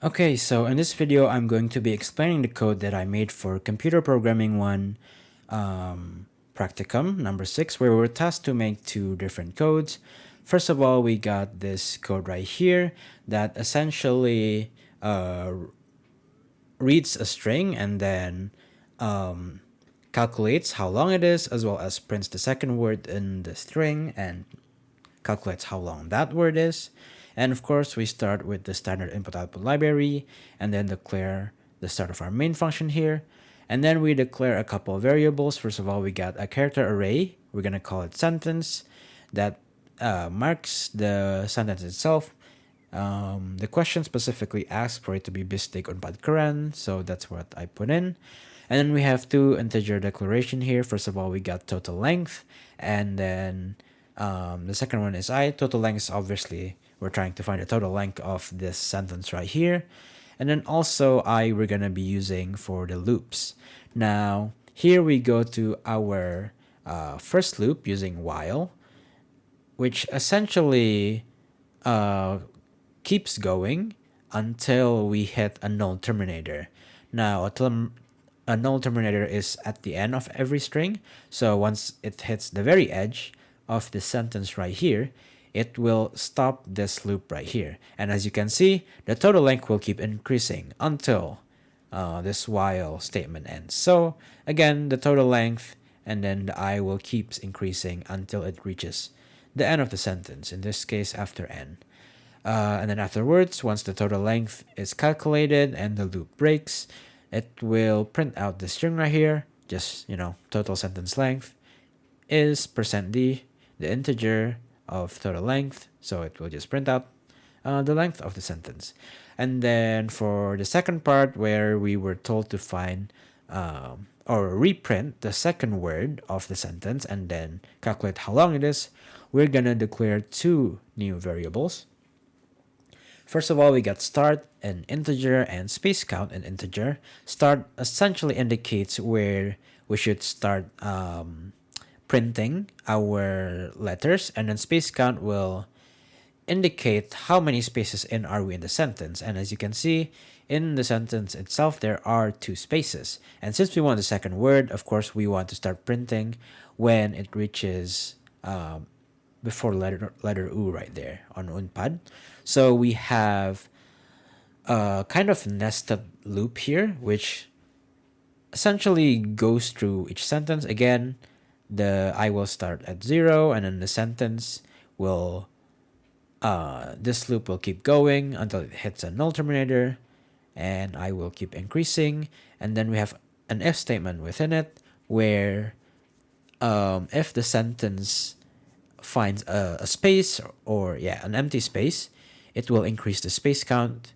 Okay, so in this video, I'm going to be explaining the code that I made for Computer Programming 1 Practicum number 6, where we were tasked to make two different codes. First of all, we got this code right here that essentially reads a string and then calculates how long it is, as well as prints the second word in the string and calculates how long that word is. And of course, we start with the standard input-output library and then declare the start of our main function here. And then we declare a couple of variables. First of all, we got a character array. We're going to call it sentence that marks the sentence itself. The question specifically asks for it to be bistig unpad keren, so that's what I put in. And then we have two integer declaration here. First of all, we got total length, and then the second one is I. Total length is obviously we're trying to find the total length of this sentence right here. And then also I we're going to be using for the loops. Now, here we go to our first loop using while, which essentially keeps going until we hit a null terminator. Now, a null terminator is at the end of every string. So once it hits the very edge of the sentence right here, it will stop this loop right here. And as you can see, the total length will keep increasing until this while statement ends. So again, the total length and then the I will keep increasing until it reaches the end of the sentence, in this case after n. And then afterwards, once the total length is calculated and the loop breaks, it will print out the string right here, just, total sentence length is %d, the integer of total length, so it will just print out the length of the sentence. And then for the second part, where we were told to find or reprint the second word of the sentence and then calculate how long it is, we're gonna declare two new variables. First of all, we got start an integer and space count an integer. Start essentially indicates where we should start printing our letters, and then space count will indicate how many spaces in are we in the sentence. And as you can see, in the sentence itself, there are two spaces. And since we want the second word, of course, we want to start printing when it reaches before letter U right there on unpad. So we have a kind of nested loop here, which essentially goes through each sentence. Again, the I will start at 0, and then the sentence will, this loop will keep going until it hits a null terminator, and I will keep increasing. And then we have an if statement within it, where if the sentence finds a space or an empty space, it will increase the space count.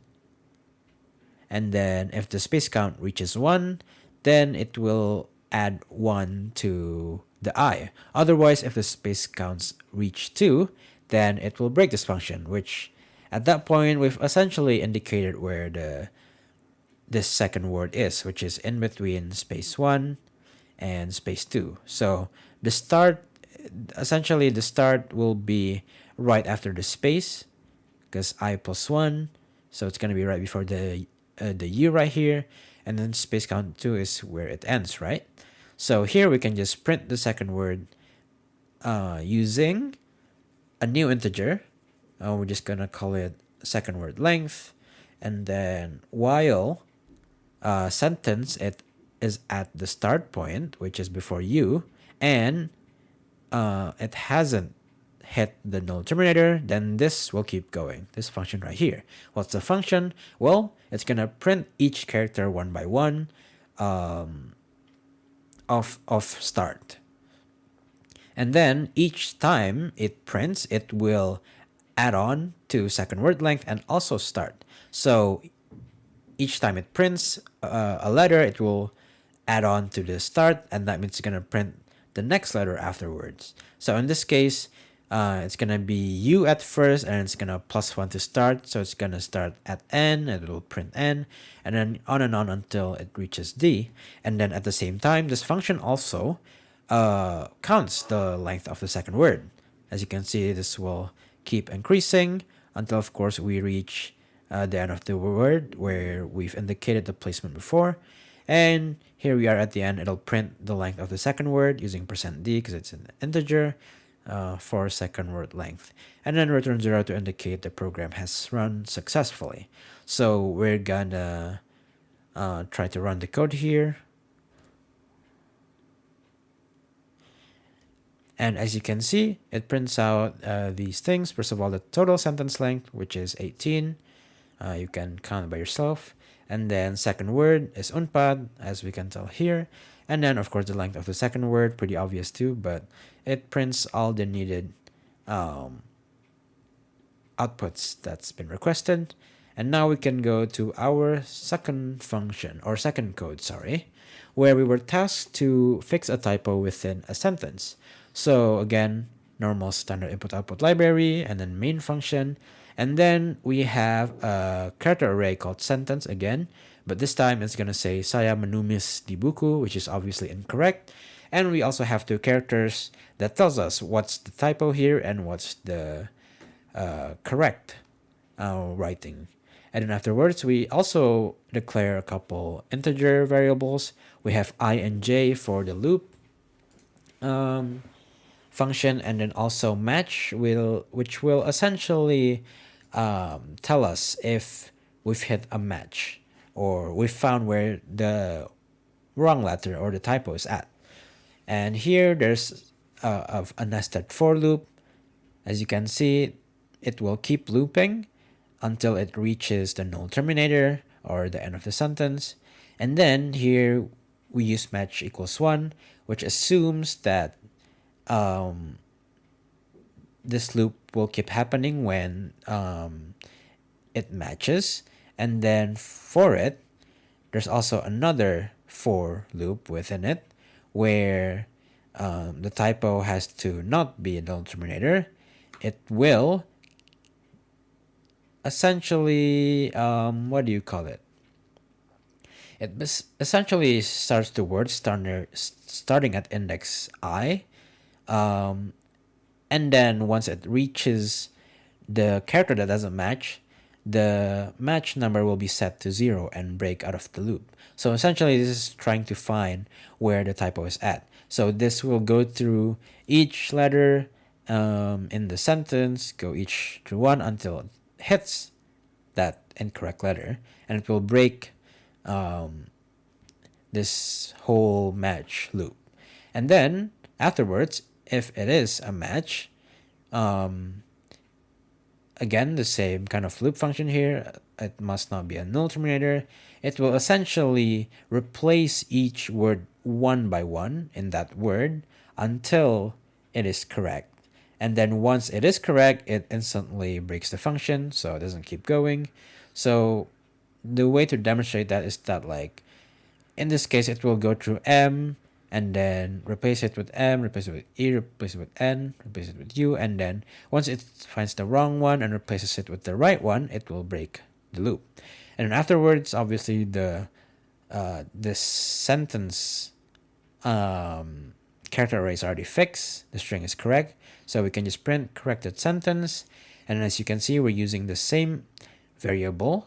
And then if the space count reaches 1, then it will add 1 to the I. Otherwise, if the space counts reach 2, then it will break this function, which at that point we've essentially indicated where this second word is, which is in between space 1 and space 2. So the start will be right after the space, because I plus 1, so it's going to be right before the U right here, and then space count 2 is where it ends, right? So here we can just print the second word using a new integer. We're just going to call it second word length, and then while sentence, it is at the start point, which is before U, and it hasn't hit the null terminator, then this will keep going, this function right here. What's the function? Well, it's gonna print each character one by one of start. And then each time it prints, it will add on to second word length and also start. So each time it prints a letter, it will add on to the start, and that means it's gonna print the next letter afterwards. So in this case, it's gonna be U at first, and it's gonna plus 1 to start. So it's gonna start at N, and it will print N, and then on until it reaches D. And then at the same time, this function also counts the length of the second word. As you can see, this will keep increasing until, of course, we reach the end of the word where we've indicated the placement before. And here we are at the end. It'll print the length of the second word using %d because it's an integer for second word length. And then return 0 to indicate the program has run successfully. So we're gonna try to run the code here. And as you can see, it prints out these things. First of all, the total sentence length, which is 18. You can count it by yourself. And then second word is unpad, as we can tell here. And then, of course, the length of the second word, pretty obvious too, but it prints all the needed outputs that's been requested. And now we can go to our second function, or second code, sorry, where we were tasked to fix a typo within a sentence. So again, normal standard input-output library, and then main function. And then we have a character array called sentence again, but this time it's going to say saya menulis di buku, which is obviously incorrect. And we also have two characters that tells us what's the typo here and what's the correct writing. And then afterwards, we also declare a couple integer variables. We have I and j for the loop function, and then also match, which will essentially tell us if we've hit a match or we've found where the wrong letter or the typo is at. And here there's a nested for loop. As you can see, it will keep looping until it reaches the null terminator or the end of the sentence. And then here we use match equals 1, which assumes that this loop will keep happening when it matches. And then for it, there's also another for loop within it where the typo has to not be a null terminator. It will essentially, what do you call it? It essentially starts the word starting at index I. And then once it reaches the character that doesn't match, the match number will be set to 0 and break out of the loop. So essentially this is trying to find where the typo is at. So this will go through each letter in the sentence, go each through one until it hits that incorrect letter, and it will break this whole match loop. And then afterwards, if it is a match, again, the same kind of loop function here. It must not be a null terminator. It will essentially replace each word one by one in that word until it is correct. And then once it is correct, it instantly breaks the function, so it doesn't keep going. So the way to demonstrate that is that, like, in this case, it will go through M, and then replace it with M, replace it with E, replace it with N, replace it with U, and then once it finds the wrong one and replaces it with the right one, it will break the loop. And then afterwards, obviously, the this sentence character array is already fixed. The string is correct, so we can just print corrected sentence. And as you can see, we're using the same variable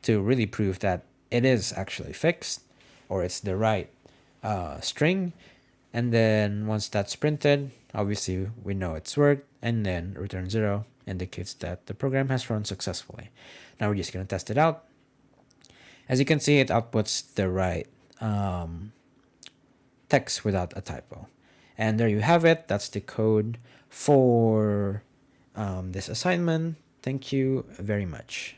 to really prove that it is actually fixed, or it's the right string. And then once that's printed, obviously we know it's worked, and then return 0 indicates that the program has run successfully. Now we're just going to test it out. As you can see, it outputs the right text without a typo. And there you have it. That's the code for this assignment. Thank you very much.